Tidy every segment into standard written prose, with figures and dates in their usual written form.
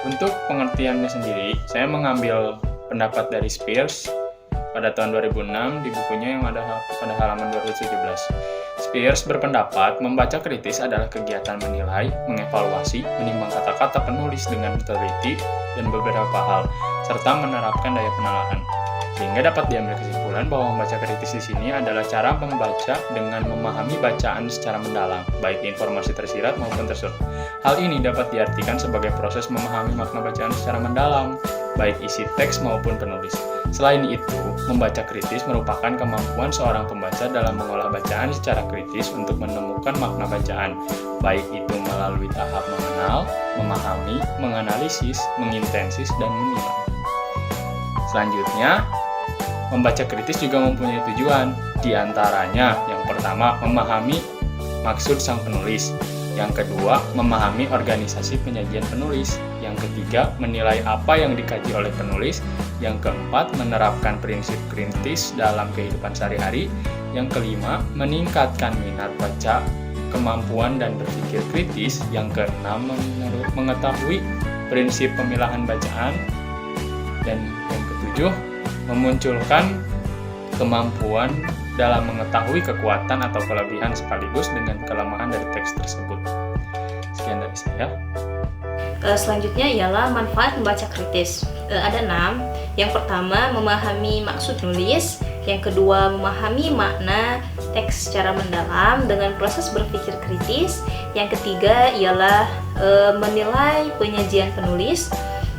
Untuk pengertiannya sendiri, saya mengambil pendapat dari Spears pada tahun 2006 di bukunya yang ada pada halaman 217. Spears berpendapat membaca kritis adalah kegiatan menilai, mengevaluasi, menimbang kata-kata penulis dengan teliti dan beberapa hal, serta menerapkan daya penelaran. Sehingga dapat diambil kesimpulan bahwa membaca kritis di sini adalah cara membaca dengan memahami bacaan secara mendalam, baik informasi tersirat maupun tersurat. Hal ini dapat diartikan sebagai proses memahami makna bacaan secara mendalam, baik isi teks maupun penulis. Selain itu, membaca kritis merupakan kemampuan seorang pembaca dalam mengolah bacaan secara kritis untuk menemukan makna bacaan, baik itu melalui tahap mengenal, memahami, menganalisis, mengintensis, dan menilai. Selanjutnya, membaca kritis juga mempunyai tujuan, di antaranya yang pertama memahami maksud sang penulis, yang kedua memahami organisasi penyajian penulis, yang ketiga menilai apa yang dikaji oleh penulis, yang keempat menerapkan prinsip kritis dalam kehidupan sehari-hari, yang kelima meningkatkan minat baca, kemampuan dan berpikir kritis, yang keenam mengetahui prinsip pemilahan bacaan, dan yang ketujuh memunculkan kemampuan dalam mengetahui kekuatan atau kelebihan sekaligus dengan kelemahan dari teks tersebut. Sekian dari saya. Selanjutnya ialah manfaat membaca kritis. Ada 6. Yang pertama, memahami maksud nulis. Yang kedua, memahami makna teks secara mendalam dengan proses berpikir kritis. Yang ketiga ialah menilai penyajian penulis.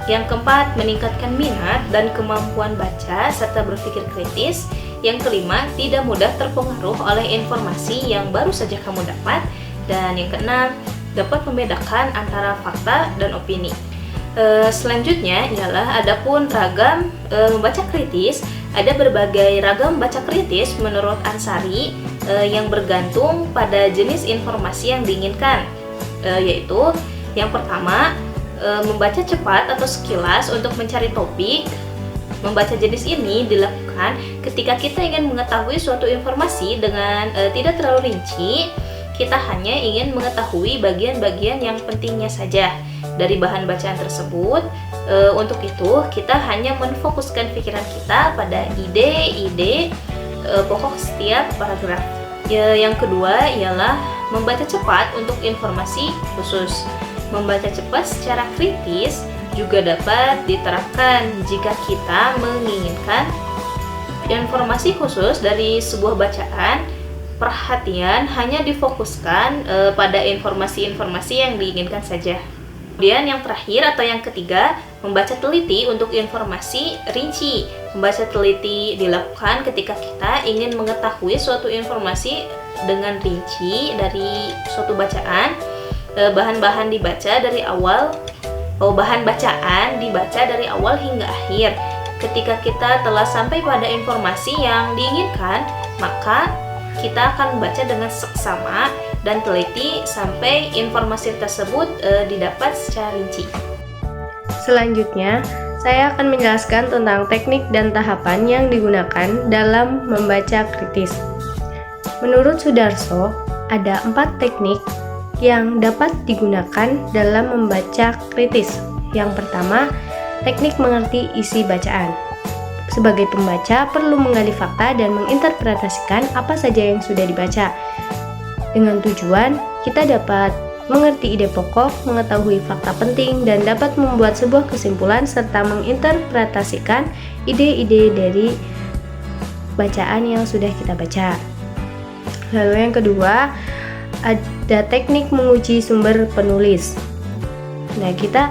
Yang keempat, meningkatkan minat dan kemampuan baca serta berpikir kritis. Yang kelima, tidak mudah terpengaruh oleh informasi yang baru saja kamu dapat. Dan yang keenam, dapat membedakan antara fakta dan opini. Selanjutnya ialah adapun ragam membaca kritis. Ada berbagai ragam baca kritis menurut Ansari yang bergantung pada jenis informasi yang diinginkan, yaitu yang pertama, membaca cepat atau sekilas untuk mencari topik. Membaca jenis ini dilakukan ketika kita ingin mengetahui suatu informasi dengan tidak terlalu rinci. Kita hanya ingin mengetahui bagian-bagian yang pentingnya saja dari bahan bacaan tersebut. Untuk itu, kita hanya menfokuskan pikiran kita pada ide-ide pokok setiap paragraf. Yang kedua ialah membaca cepat untuk informasi khusus. Membaca cepat secara kritis juga dapat diterapkan jika kita menginginkan informasi khusus dari sebuah bacaan. Perhatian hanya difokuskan pada informasi-informasi yang diinginkan saja. Kemudian yang terakhir atau yang ketiga, membaca teliti untuk informasi rinci. Membaca teliti dilakukan ketika kita ingin mengetahui suatu informasi dengan rinci dari suatu bacaan. Bahan-bahan dibaca dari awal, bahan bacaan dibaca dari awal hingga akhir. Ketika kita telah sampai pada informasi yang diinginkan, maka kita akan membaca dengan seksama dan teliti sampai informasi tersebut didapat secara rinci. Selanjutnya, saya akan menjelaskan tentang teknik dan tahapan yang digunakan dalam membaca kritis. Menurut Sudarso, ada 4 teknik yang dapat digunakan dalam membaca kritis. Yang pertama, teknik mengerti isi bacaan. Sebagai pembaca perlu menggali fakta dan menginterpretasikan apa saja yang sudah dibaca. Dengan tujuan, kita dapat mengerti ide pokok, mengetahui fakta penting, dan dapat membuat sebuah kesimpulan serta menginterpretasikan ide-ide dari bacaan yang sudah kita baca. Lalu yang kedua, ada teknik menguji sumber penulis. Nah, kita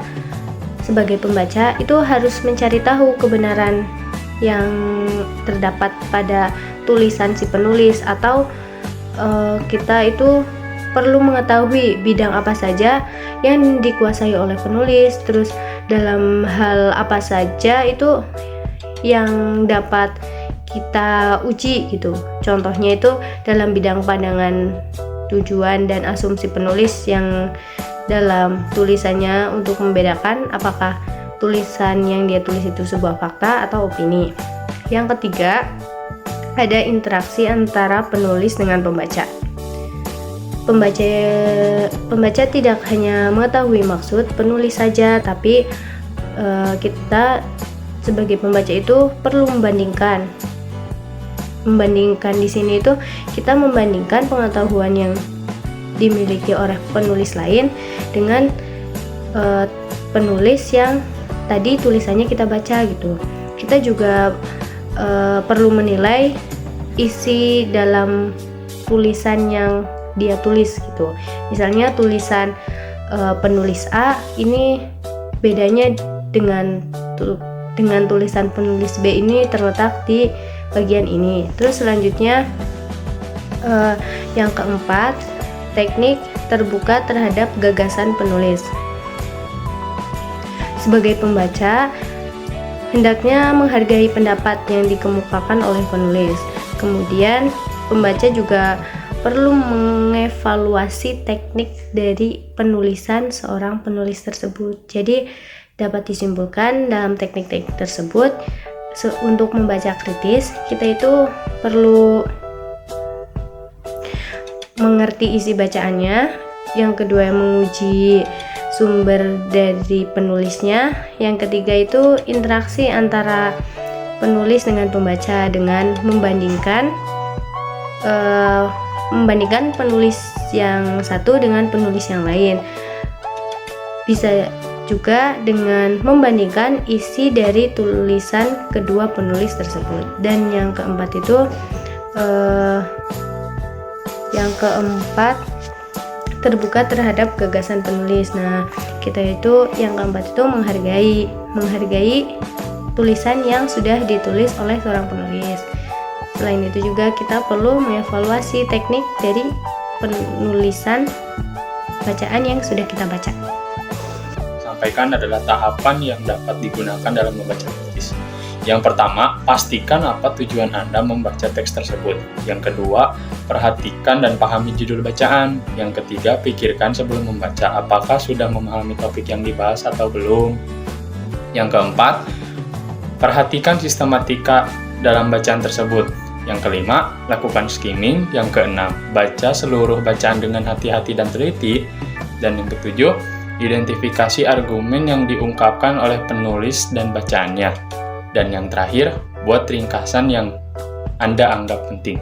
sebagai pembaca itu harus mencari tahu kebenaran yang terdapat pada tulisan si penulis, atau kita itu perlu mengetahui bidang apa saja yang dikuasai oleh penulis, terus dalam hal apa saja itu yang dapat kita uji gitu. Contohnya itu dalam bidang pandangan, tujuan, dan asumsi penulis yang dalam tulisannya untuk membedakan apakah tulisan yang dia tulis itu sebuah fakta atau opini. Yang ketiga, ada interaksi antara penulis dengan pembaca. pembaca tidak hanya mengetahui maksud penulis saja, tapi kita sebagai pembaca itu perlu membandingkan di sini itu kita membandingkan pengetahuan yang dimiliki oleh penulis lain dengan penulis yang tadi tulisannya kita baca gitu. Kita juga perlu menilai isi dalam tulisan yang dia tulis gitu. Misalnya tulisan penulis A ini bedanya dengan tulisan penulis B ini terletak di bagian ini. Terus selanjutnya yang keempat, teknik terbuka terhadap gagasan penulis. Sebagai pembaca, hendaknya menghargai pendapat yang dikemukakan oleh penulis. Kemudian pembaca juga perlu mengevaluasi teknik dari penulisan seorang penulis tersebut. Jadi dapat disimpulkan dalam teknik-teknik tersebut, untuk membaca kritis kita itu perlu mengerti isi bacaannya, yang kedua menguji sumber dari penulisnya, yang ketiga itu interaksi antara penulis dengan pembaca dengan membandingkan penulis yang satu dengan penulis yang lain. Bisa juga dengan membandingkan isi dari tulisan kedua penulis tersebut. Dan yang keempat itu terbuka terhadap gagasan penulis. Nah, kita itu yang keempat itu menghargai tulisan yang sudah ditulis oleh seorang penulis. Selain itu juga kita perlu mengevaluasi teknik dari penulisan bacaan yang sudah kita baca. Sampaikan adalah tahapan yang dapat digunakan dalam membaca kritis. Yang pertama, pastikan apa tujuan Anda membaca teks tersebut. Yang kedua, perhatikan dan pahami judul bacaan. Yang ketiga, pikirkan sebelum membaca apakah sudah memahami topik yang dibahas atau belum. Yang keempat, perhatikan sistematika dalam bacaan tersebut. Yang kelima, lakukan skimming. Yang keenam, baca seluruh bacaan dengan hati-hati dan teliti. Dan yang ketujuh, identifikasi argumen yang diungkapkan oleh penulis dan bacaannya. Dan yang terakhir, buat ringkasan yang Anda anggap penting.